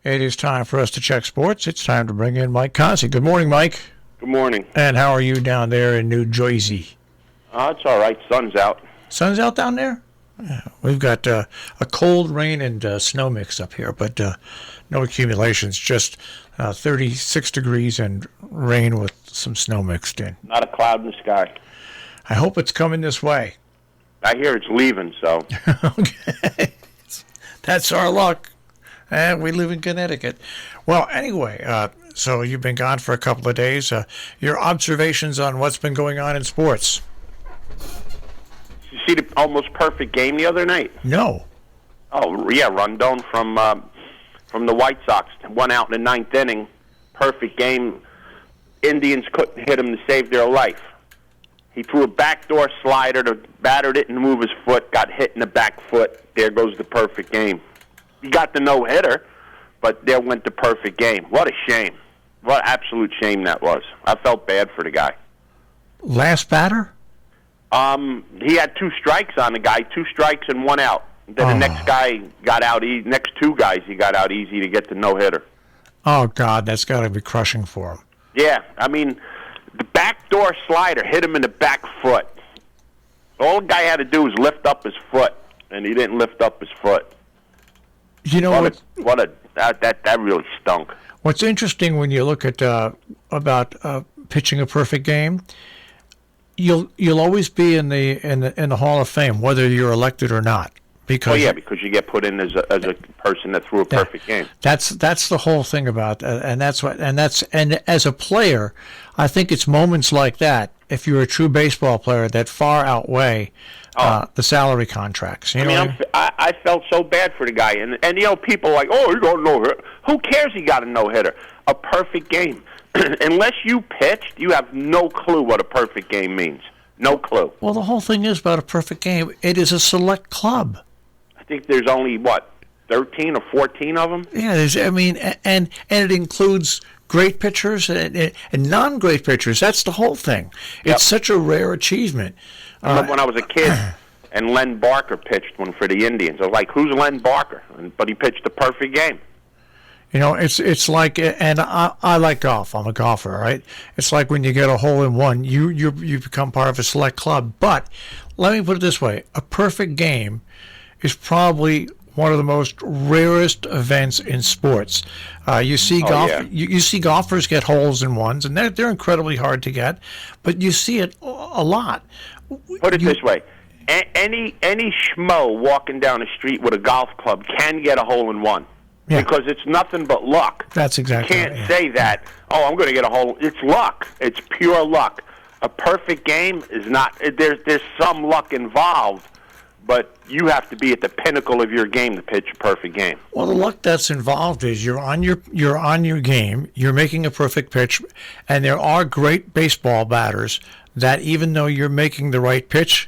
It is time for us to check sports. It's time to bring in Mike Cozzi. Good morning, Mike. Good morning. And how are you down there in New Jersey? It's all right. Sun's out. Sun's out down there? Yeah, we've got a cold rain and snow mix up here, but no accumulations, just 36 degrees and rain with some snow mixed in. Not a cloud in the sky. I hope it's coming this way. I hear it's leaving, so. Okay. That's our luck. And we live in Connecticut. Well, anyway, so you've been gone for a couple of days. Your observations on what's been going on in sports? You see the almost perfect game the other night? No. Oh, yeah, Rondon from the White Sox. One out in the ninth inning. Perfect game. Indians couldn't hit him to save their life. He threw a backdoor slider. The batter didn't move his foot, got hit in the back foot. There goes the perfect game. He got the no-hitter, but there went the perfect game. What a shame. What absolute shame that was. I felt bad for the guy. Last batter? He had 2 strikes on the guy, 2 strikes and 1 out. Then the next guy got out, next 2 guys he got out easy to get the no-hitter. Oh, God, that's got to be crushing for him. Yeah, I mean, the backdoor slider hit him in the back foot. All the guy had to do was lift up his foot, and he didn't lift up his foot. You know that really stunk. What's interesting when you look at about pitching a perfect game, you'll always be in the Hall of Fame whether you're elected or not. Because because you get put in as a person that threw a perfect game. That's the whole thing about and as a player, I think it's moments like that, if you're a true baseball player, that far outweigh the salary contracts. I felt so bad for the guy, and people are like, oh, he got a no-hitter. Who cares he got a no-hitter? A perfect game. Unless you pitched, you have no clue what a perfect game means. No clue. Well, the whole thing is about a perfect game. It is a select club. I think there's only, 13 or 14 of them? Yeah, and it includes great pitchers and non-great pitchers. That's the whole thing. It's such a rare achievement. I remember when I was a kid and Len Barker pitched one for the Indians. I was like, who's Len Barker? But he pitched a perfect game. It's like, and I like golf. I'm a golfer, right? It's like when you get a hole in one, you become part of a select club. But let me put it this way: a perfect game is probably one of the most rarest events in sports. You see you see golfers get holes in ones, and they're incredibly hard to get, but you see it a lot. Put it this way: any schmo walking down the street with a golf club can get a hole in one. Yeah. Because it's nothing but luck. That's exactly right. You can't say that, I'm going to get a hole. It's luck. It's pure luck. A perfect game is not. There's some luck involved, but you have to be at the pinnacle of your game to pitch a perfect game. Well, the luck that's involved is you're on your game, you're making a perfect pitch, and there are great baseball batters that even though you're making the right pitch,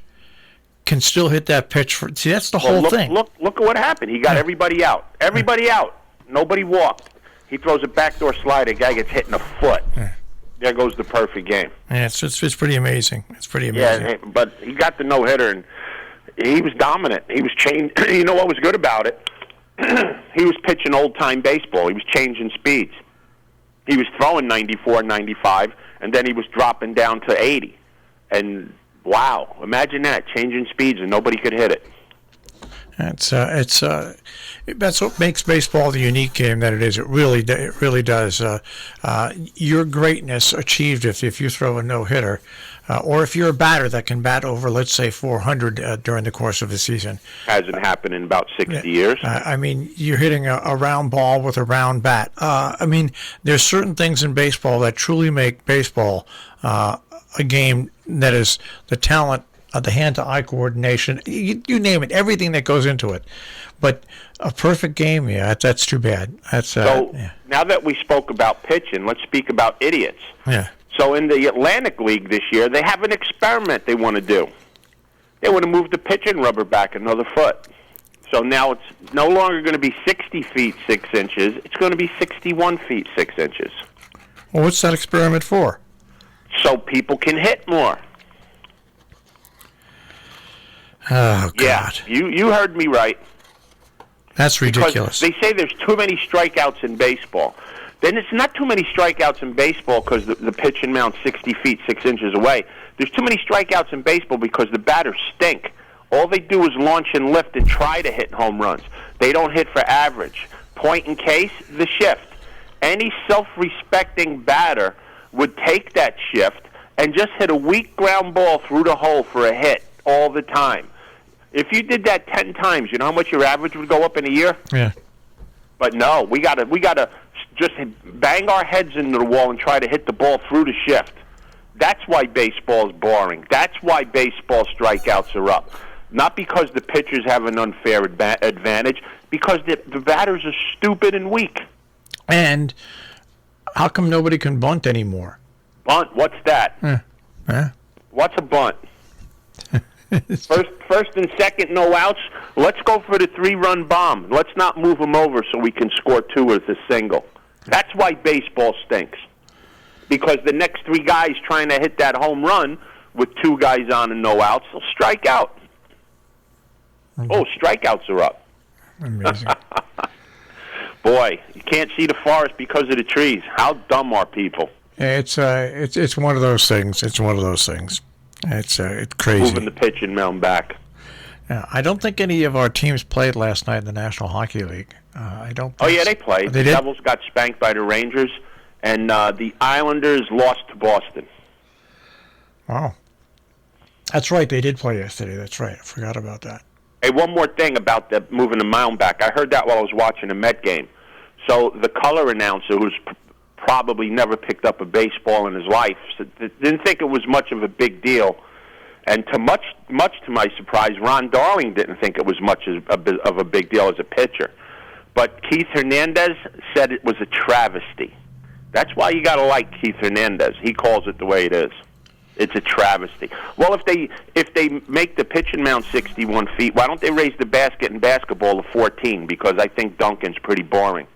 can still hit that pitch. See, that's the whole thing. Look at what happened. He got everybody out. Everybody out. Nobody walked. He throws a backdoor slider. The guy gets hit in the foot. There goes the perfect game. Yeah, it's pretty amazing. It's pretty amazing. Yeah, but he got the no-hitter, and he was dominant. He was changed. You know what was good about it? He was pitching old-time baseball. He was changing speeds. He was throwing 94, 95, and then he was dropping down to 80. And wow! Imagine that, changing speeds and nobody could hit it. That's what makes baseball the unique game that it is. It really does. Your greatness achieved if you throw a no-hitter, or if you're a batter that can bat over, let's say, 400 during the course of a season. Hasn't happened in about 60 years. You're hitting a round ball with a round bat. There's certain things in baseball that truly make baseball a game that is the talent of the hand-to-eye coordination, you name it, everything that goes into it. But a perfect game, that's too bad. Now that we spoke about pitching, let's speak about idiots. Yeah. So in the Atlantic League this year, they have an experiment they want to do. They want to move the pitching rubber back another foot. So now it's no longer going to be 60 feet 6 inches. It's going to be 61 feet 6 inches. Well, what's that experiment for? So people can hit more. Oh, God. Yeah, you heard me right. That's ridiculous. Because they say there's too many strikeouts in baseball. Then it's not too many strikeouts in baseball because the pitch and mound 60 feet, 6 inches away. There's too many strikeouts in baseball because the batters stink. All they do is launch and lift and try to hit home runs. They don't hit for average. Point in case, the shift. Any self-respecting batter would take that shift and just hit a weak ground ball through the hole for a hit all the time. If you did that 10 times, you know how much your average would go up in a year? Yeah. But no, we gotta just bang our heads into the wall and try to hit the ball through the shift. That's why baseball is boring. That's why baseball strikeouts are up. Not because the pitchers have an unfair advantage, because the batters are stupid and weak. And how come nobody can bunt anymore? Bunt? What's that? What's a bunt? First and second, no outs. Let's go for the 3-run bomb. Let's not move them over so we can score 2 with a single. That's why baseball stinks. Because the next 3 guys trying to hit that home run with 2 guys on and no outs will strike out. Oh, strikeouts are up. Amazing. Boy, you can't see the forest because of the trees. How dumb are people? It's one of those things. It's one of those things. It's crazy. Moving the pitch and mound back. Yeah, I don't think any of our teams played last night in the National Hockey League. I don't. Oh yeah, they played. They the did? Devils got spanked by the Rangers, and the Islanders lost to Boston. Wow. That's right. They did play yesterday. That's right. I forgot about that. Hey, one more thing about the moving the mound back. I heard that while I was watching a Met game. So the color announcer, who's probably never picked up a baseball in his life, didn't think it was much of a big deal. And much to my surprise, Ron Darling didn't think it was much of a big deal as a pitcher. But Keith Hernandez said it was a travesty. That's why you got to like Keith Hernandez. He calls it the way it is. It's a travesty. Well, if they make the pitch and mound 61 feet, why don't they raise the basket in basketball to 14? Because I think Duncan's pretty boring.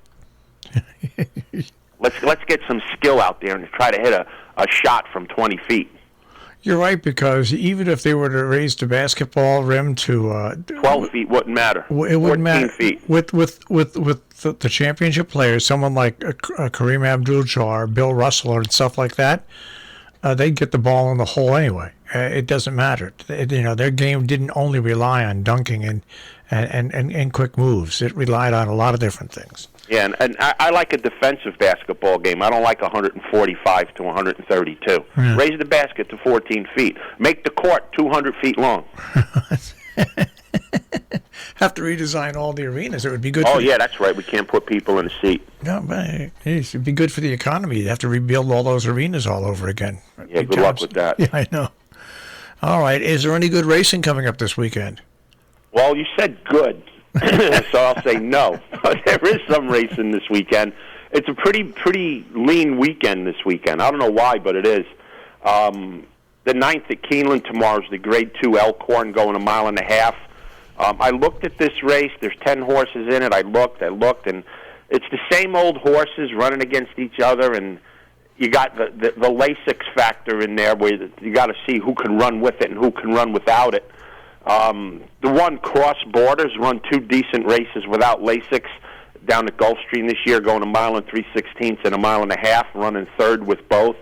Let's get some skill out there and try to hit a shot from 20 feet. You're right, because even if they were to raise the basketball rim to 12 feet wouldn't matter. It wouldn't matter. Feet. With the championship players, someone like Kareem Abdul-Jabbar, Bill Russell, and stuff like that, they'd get the ball in the hole anyway. It doesn't matter. Their game didn't only rely on dunking and quick moves. It relied on a lot of different things. Yeah, and I like a defensive basketball game. I don't like 145 to 132. Yeah. Raise the basket to 14 feet. Make the court 200 feet long. Have to redesign all the arenas. It would be good. Oh, yeah, that's right. We can't put people in a seat. No, but it would be good for the economy. You'd have to rebuild all those areas all over again. Yeah, good luck with that. Yeah, I know. All right. Is there any good racing coming up this weekend? Well, you said good, so I'll say no. But there is some racing this weekend. It's a pretty lean weekend this weekend. I don't know why, but it is. The 9th at Keeneland tomorrow is the Grade 2 Elkhorn going 1.5 miles. I looked at this race. There's 10 horses in it. I looked, and it's the same old horses running against each other, and you got the Lasix factor in there where you got to see who can run with it and who can run without it. The one Cross Borders run 2 decent races without Lasix down at Gulfstream this year, going 1 mile and 3/16 and 1.5 miles, running third with both.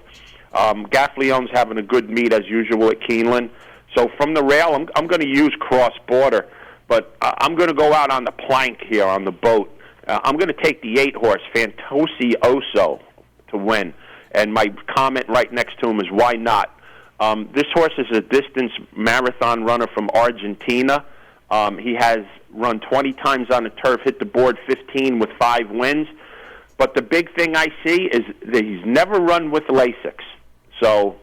Gaffleon's having a good meet as usual at Keeneland. So from the rail, I'm going to use Cross Border, but I'm going to go out on the plank here on the boat. I'm going to take the 8-horse Fantasioso to win, and my comment right next to him is why not? This horse is a distance marathon runner from Argentina. He has run 20 times on the turf, hit the board 15 with 5 wins. But the big thing I see is that he's never run with Lasix. So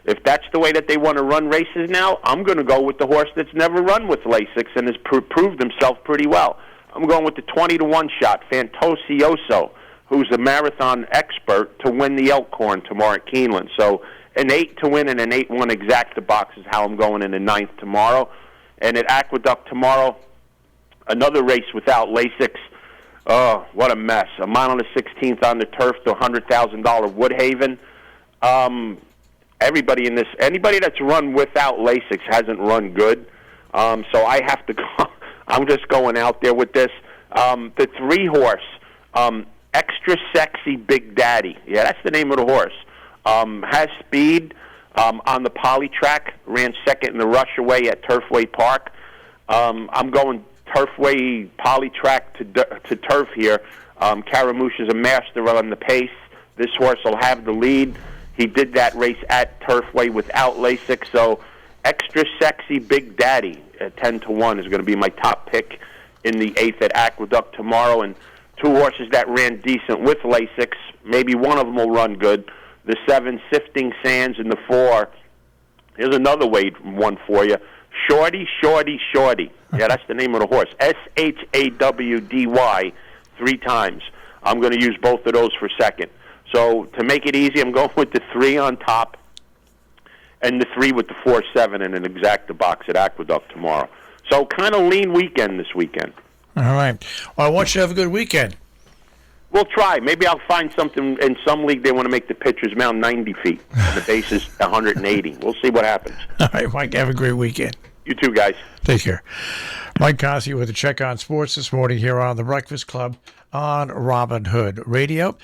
if that's the way that they want to run races now, I'm going to go with the horse that's never run with Lasix and has proved himself pretty well. I'm going with the 20-1 shot, Fantasioso, who's a marathon expert, to win the Elkhorn tomorrow at Keeneland. So an 8 to win and an 8-1 exacta box is how I'm going in the 9th tomorrow. And at Aqueduct tomorrow, another race without Lasix. Oh, what a mess. 1 mile and 16th on the turf to $100,000 Woodhaven. Anybody that's run without Lasix hasn't run good. So I have to go. I'm just going out there with this. The 3 horse, Extra Sexy Big Daddy. Yeah, that's the name of the horse. Has speed on the poly track. Ran second in the Rushaway at Turfway Park. I'm going Turfway poly track to turf here. Caramouche is a master on the pace. This horse will have the lead. He did that race at Turfway without Lasix, so Extra Sexy Big Daddy at 10-1 is going to be my top pick in the 8th at Aqueduct tomorrow. And 2 horses that ran decent with Lasix. Maybe one of them will run good. The 7, Sifting Sands, and the 4. Here's another one for you. Shorty, Shorty, Shorty. Yeah, that's the name of the horse. SHAWDY 3 times. I'm going to use both of those for second. So to make it easy, I'm going with the 3 on top and the 3 with the 4-7 in an exacta box at Aqueduct tomorrow. So kind of lean weekend this weekend. All right. Well, I want you to have a good weekend. We'll try. Maybe I'll find something. In some league, they want to make the pitchers mound 90 feet. And the base is 180. We'll see what happens. All right, Mike, have a great weekend. You too, guys. Take care. Mike Cozzi with a check on sports this morning here on The Breakfast Club on Robin Hood Radio.